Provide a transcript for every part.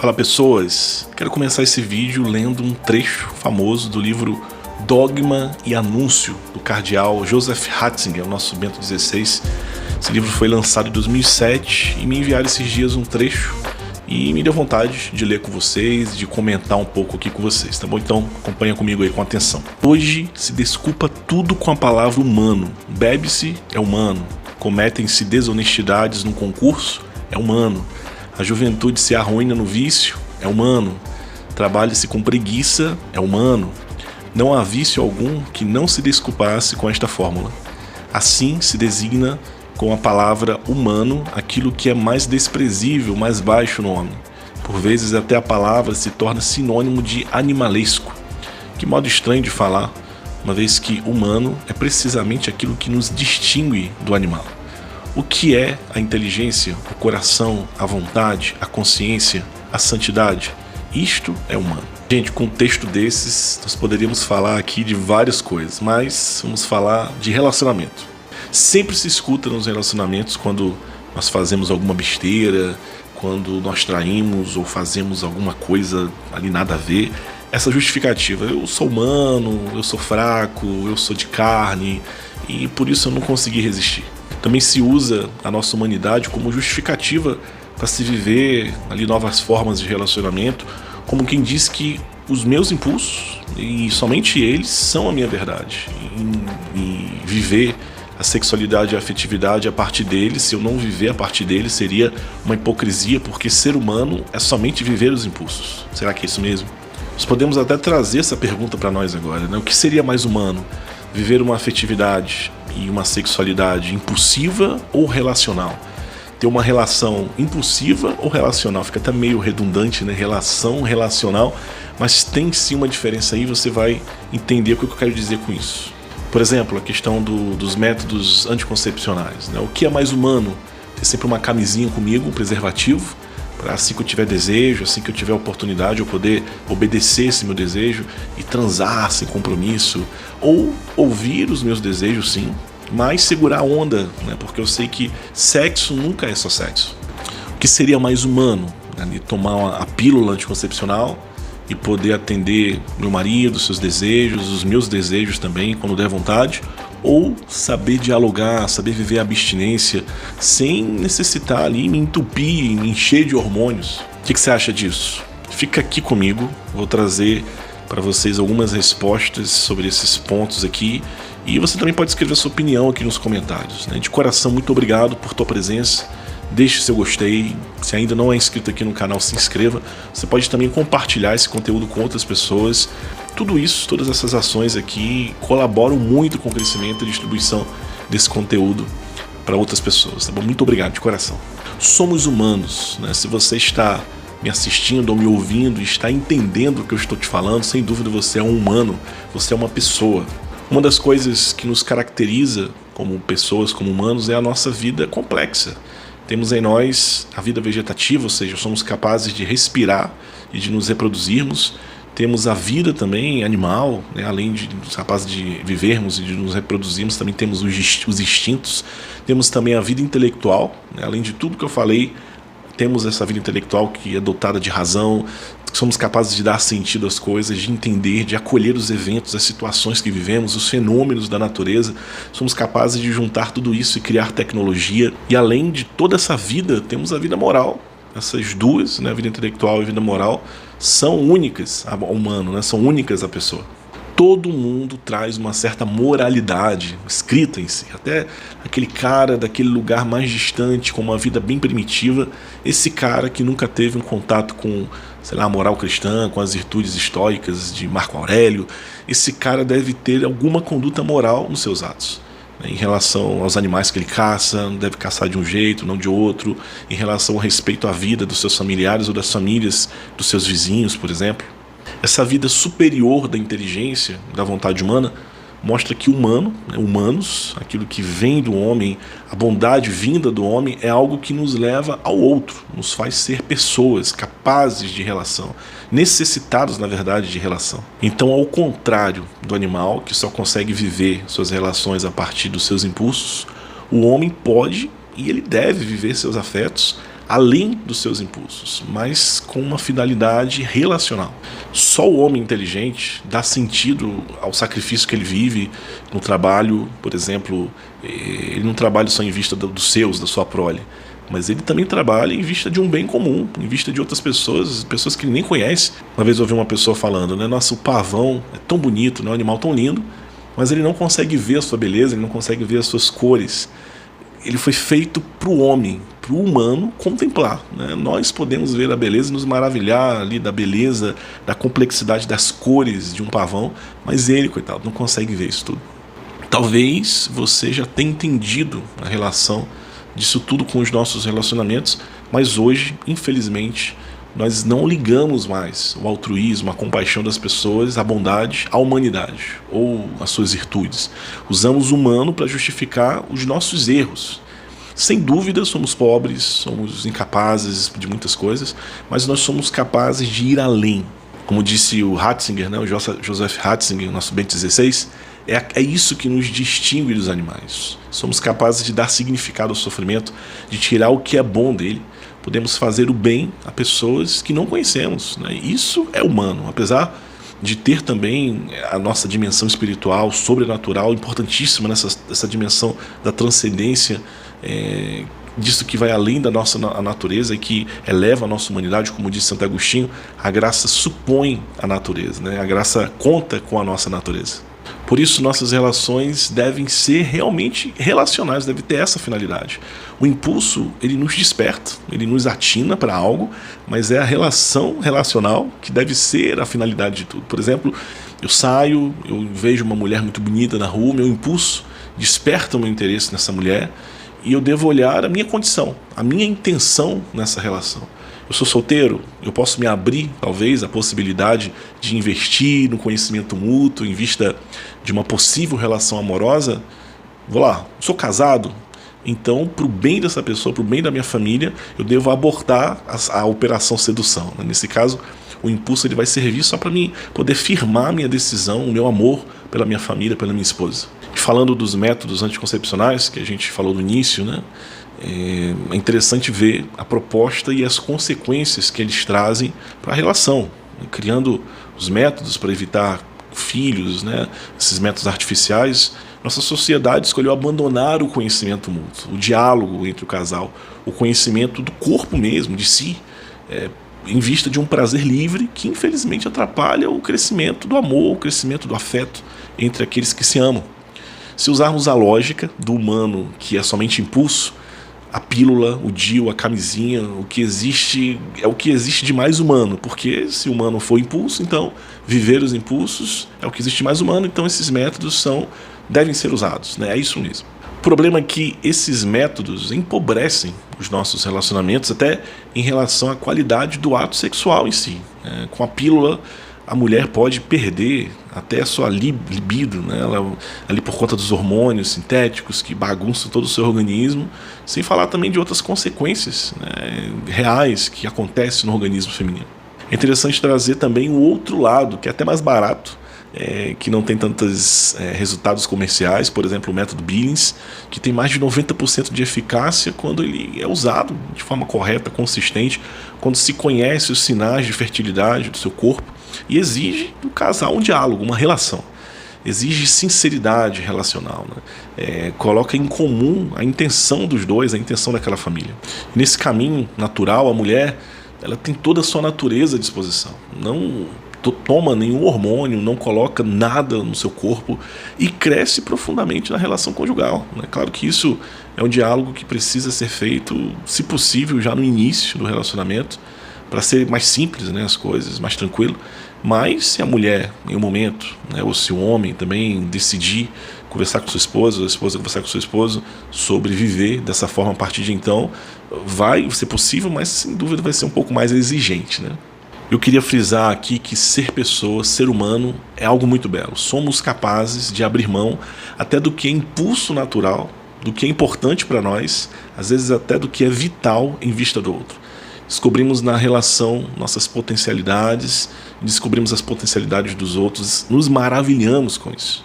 Fala pessoas, quero começar esse vídeo lendo um trecho famoso do livro Dogma e Anúncio, do cardeal Joseph Ratzinger, o nosso Bento XVI. Esse livro foi lançado em 2007 e me enviaram esses dias um trecho e me deu vontade de ler com vocês, de comentar um pouco aqui com vocês, tá bom? Então acompanha comigo aí com atenção. Hoje se desculpa tudo com a palavra humano. Bebe-se é humano, cometem-se desonestidades no concurso, é humano. A juventude se arruína no vício, é humano. Trabalha-se com preguiça, é humano. Não há vício algum que não se desculpasse com esta fórmula. Assim se designa com a palavra humano aquilo que é mais desprezível, mais baixo no homem. Por vezes até a palavra se torna sinônimo de animalesco. Que modo estranho de falar, uma vez que humano é precisamente aquilo que nos distingue do animal. O que é a inteligência, o coração, a vontade, a consciência, a santidade? Isto é humano. Gente, com um texto desses, nós poderíamos falar aqui de várias coisas, mas vamos falar de relacionamento. Sempre se escuta nos relacionamentos quando nós fazemos alguma besteira, quando nós traímos ou fazemos alguma coisa ali nada a ver, essa justificativa: eu sou humano, eu sou fraco, eu sou de carne e por isso eu não consegui resistir. Também se usa a nossa humanidade como justificativa para se viver ali novas formas de relacionamento, como quem diz que os meus impulsos, e somente eles, são a minha verdade. E viver a sexualidade e a afetividade a partir deles, se eu não viver a partir deles, seria uma hipocrisia, porque ser humano é somente viver os impulsos. Será que é isso mesmo? Nós podemos até trazer essa pergunta para nós agora, né? O que seria mais humano? Viver uma afetividade e uma sexualidade impulsiva ou relacional? Ter uma relação impulsiva ou relacional? Fica até meio redundante, né? Relação, relacional, mas tem sim uma diferença aí, você vai entender o que eu quero dizer com isso. Por exemplo, a questão dos métodos anticoncepcionais, né? O que é mais humano? Ter sempre uma camisinha comigo, um preservativo, para assim que eu tiver desejo, assim que eu tiver oportunidade, eu poder obedecer esse meu desejo e transar sem compromisso, ou ouvir os meus desejos sim, mas segurar a onda, né? Porque eu sei que sexo nunca é só sexo. O que seria mais humano? Né? Tomar a pílula anticoncepcional e poder atender meu marido, seus desejos, os meus desejos também, quando der vontade, ou saber dialogar, saber viver a abstinência sem necessitar ali me entupir, me encher de hormônios. O que você acha disso? Fica aqui comigo, vou trazer para vocês algumas respostas sobre esses pontos aqui, e você também pode escrever sua opinião aqui nos comentários, né? De coração, muito obrigado por tua presença. Deixe seu gostei, se ainda não é inscrito aqui no canal, se inscreva. Você pode também compartilhar esse conteúdo com outras pessoas. Tudo isso, todas essas ações aqui colaboram muito com o crescimento e distribuição desse conteúdo para outras pessoas, tá bom? Muito obrigado de coração. Somos humanos, né? Se você está me assistindo ou me ouvindo e está entendendo o que eu estou te falando, sem dúvida você é um humano, você é uma pessoa. Uma das coisas que nos caracteriza como pessoas, como humanos, é a nossa vida complexa. Temos em nós a vida vegetativa, ou seja, somos capazes de respirar e de nos reproduzirmos. Temos a vida também animal, né? Além de capazes de vivermos e de nos reproduzirmos, também temos os instintos. Temos também a vida intelectual, né? Além de tudo que eu falei, temos essa vida intelectual que é dotada de razão, somos capazes de dar sentido às coisas, de entender, de acolher os eventos, as situações que vivemos, os fenômenos da natureza. Somos capazes de juntar tudo isso e criar tecnologia. E além de toda essa vida, temos a vida moral. Essas duas, né, a vida intelectual e a vida moral, são únicas ao humano, né, são únicas à pessoa. Todo mundo traz uma certa moralidade escrita em si. Até aquele cara daquele lugar mais distante, com uma vida bem primitiva, esse cara que nunca teve um contato com, sei lá, a moral cristã, com as virtudes estoicas de Marco Aurélio, esse cara deve ter alguma conduta moral nos seus atos. Em relação aos animais que ele caça, não deve caçar de um jeito, não de outro. Em relação ao respeito à vida dos seus familiares ou das famílias dos seus vizinhos, por exemplo. Essa vida superior da inteligência, da vontade humana, mostra que humanos, aquilo que vem do homem, a bondade vinda do homem, é algo que nos leva ao outro, nos faz ser pessoas capazes de relação, necessitados, na verdade, de relação. Então, ao contrário do animal, que só consegue viver suas relações a partir dos seus impulsos, o homem pode e ele deve viver seus afetos além dos seus impulsos, mas com uma finalidade relacional. Só o homem inteligente dá sentido ao sacrifício que ele vive no trabalho. Por exemplo, ele não trabalha só em vista dos seus, da sua prole, mas ele também trabalha em vista de um bem comum, em vista de outras pessoas que ele nem conhece. Uma vez eu ouvi uma pessoa falando, né? Nossa, o pavão é tão bonito, né? Um animal tão lindo, mas ele não consegue ver a sua beleza, ele não consegue ver as suas cores. Ele foi feito para o homem, para o humano contemplar, né? Nós podemos ver a beleza e nos maravilhar ali da beleza, da complexidade das cores de um pavão, mas ele, coitado, não consegue ver isso tudo. Talvez você já tenha entendido a relação disso tudo com os nossos relacionamentos, mas hoje, infelizmente, nós não ligamos mais o altruísmo, a compaixão das pessoas, a bondade, à humanidade ou às suas virtudes. Usamos o humano para justificar os nossos erros. Sem dúvida, somos pobres, somos incapazes de muitas coisas, mas nós somos capazes de ir além. Como disse o Ratzinger, né, o Joseph Ratzinger, nosso Bento XVI, é isso que nos distingue dos animais. Somos capazes de dar significado ao sofrimento, de tirar o que é bom dele. Podemos fazer o bem a pessoas que não conhecemos, né? Isso é humano, apesar de ter também a nossa dimensão espiritual, sobrenatural, importantíssima nessa dimensão da transcendência, disso que vai além da nossa natureza e que eleva a nossa humanidade. Como disse Santo Agostinho, a graça supõe a natureza, né? A graça conta com a nossa natureza. Por isso, nossas relações devem ser realmente relacionais, deve ter essa finalidade. O impulso, ele nos desperta, ele nos atina para algo, mas é a relação relacional que deve ser a finalidade de tudo. Por exemplo, eu saio, eu vejo uma mulher muito bonita na rua, meu impulso desperta o meu interesse nessa mulher e eu devo olhar a minha condição, a minha intenção nessa relação. Eu sou solteiro, eu posso me abrir, talvez, a possibilidade de investir no conhecimento mútuo em vista de uma possível relação amorosa. Vou lá, sou casado, então, para o bem dessa pessoa, para o bem da minha família, eu devo abortar a operação sedução. Nesse caso, o impulso ele vai servir só para mim poder firmar minha decisão, o meu amor pela minha família, pela minha esposa. E falando dos métodos anticoncepcionais, que a gente falou no início, né? É interessante ver a proposta e as consequências que eles trazem para a relação, criando os métodos para evitar filhos, né? Esses métodos artificiais. Nossa sociedade escolheu abandonar o conhecimento mútuo, o diálogo entre o casal, o conhecimento do corpo mesmo, de si, em vista de um prazer livre que infelizmente atrapalha o crescimento do amor, o crescimento do afeto entre aqueles que se amam. Se usarmos a lógica do humano, que é somente impulso, a pílula, o DIU, a camisinha, o que existe é o que existe de mais humano, porque se o humano for impulso, então viver os impulsos é o que existe de mais humano, então esses métodos devem ser usados, né? É isso mesmo. O problema é que esses métodos empobrecem os nossos relacionamentos, até em relação à qualidade do ato sexual em si. Com a pílula, a mulher pode perder até a sua libido, né? Ela, ali por conta dos hormônios sintéticos que bagunçam todo o seu organismo, sem falar também de outras consequências, né, reais que acontecem no organismo feminino. É interessante trazer também o outro lado, que é até mais barato, que não tem tantos resultados comerciais, por exemplo, o método Billings, que tem mais de 90% de eficácia quando ele é usado de forma correta, consistente, quando se conhece os sinais de fertilidade do seu corpo e exige do casal um diálogo, uma relação. Exige sinceridade relacional, né? Coloca em comum a intenção dos dois, a intenção daquela família. Nesse caminho natural, a mulher ela tem toda a sua natureza à disposição, não toma nenhum hormônio, não coloca nada no seu corpo e cresce profundamente na relação conjugal, né? Claro que isso é um diálogo que precisa ser feito, se possível, já no início do relacionamento, para ser mais simples, né, as coisas, mais tranquilo. Mas se a mulher, em um momento, né, ou se o homem também decidir conversar com sua esposa, ou a esposa conversar com seu esposo sobre viver dessa forma a partir de então, vai ser possível, mas sem dúvida vai ser um pouco mais exigente, né? Eu queria frisar aqui que ser pessoa, ser humano, é algo muito belo. Somos capazes de abrir mão até do que é impulso natural, do que é importante para nós, às vezes até do que é vital em vista do outro. Descobrimos na relação nossas potencialidades, descobrimos as potencialidades dos outros, nos maravilhamos com isso.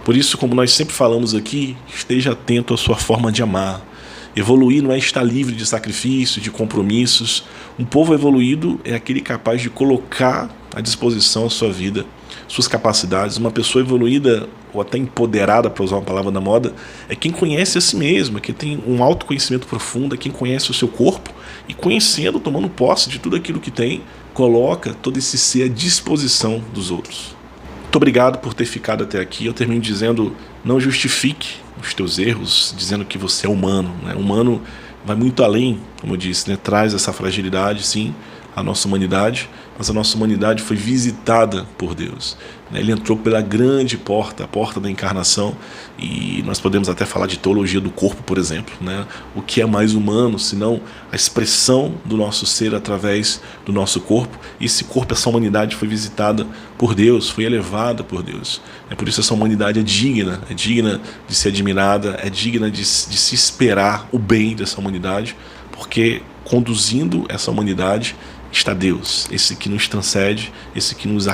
Por isso, como nós sempre falamos aqui, esteja atento à sua forma de amar. Evoluir não é estar livre de sacrifício, de compromissos. Um povo evoluído é aquele capaz de colocar à disposição a sua vida, suas capacidades. Uma pessoa evoluída, ou até empoderada, para usar uma palavra da moda, é quem conhece a si mesmo, é quem tem um autoconhecimento profundo, é quem conhece o seu corpo e, conhecendo, tomando posse de tudo aquilo que tem, coloca todo esse ser à disposição dos outros. Muito obrigado por ter ficado até aqui. Eu termino dizendo: não justifique os teus erros dizendo que você é humano, né? Humano vai muito além, como eu disse, né? Traz essa fragilidade, sim, à nossa humanidade, mas a nossa humanidade foi visitada por Deus, né? Ele entrou pela grande porta, a porta da encarnação, e nós podemos até falar de teologia do corpo, por exemplo, né? O que é mais humano, senão a expressão do nosso ser através do nosso corpo? E esse corpo, essa humanidade foi visitada por Deus, foi elevada por Deus. É por isso essa humanidade é digna de ser admirada, é digna de se esperar o bem dessa humanidade, porque conduzindo essa humanidade está Deus, esse que nos transcende, esse que nos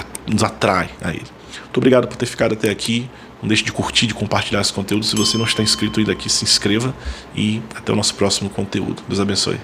atrai a Ele. Muito obrigado por ter ficado até aqui. Não deixe de curtir, de compartilhar esse conteúdo. Se você não está inscrito ainda aqui, se inscreva, e até o nosso próximo conteúdo. Deus abençoe.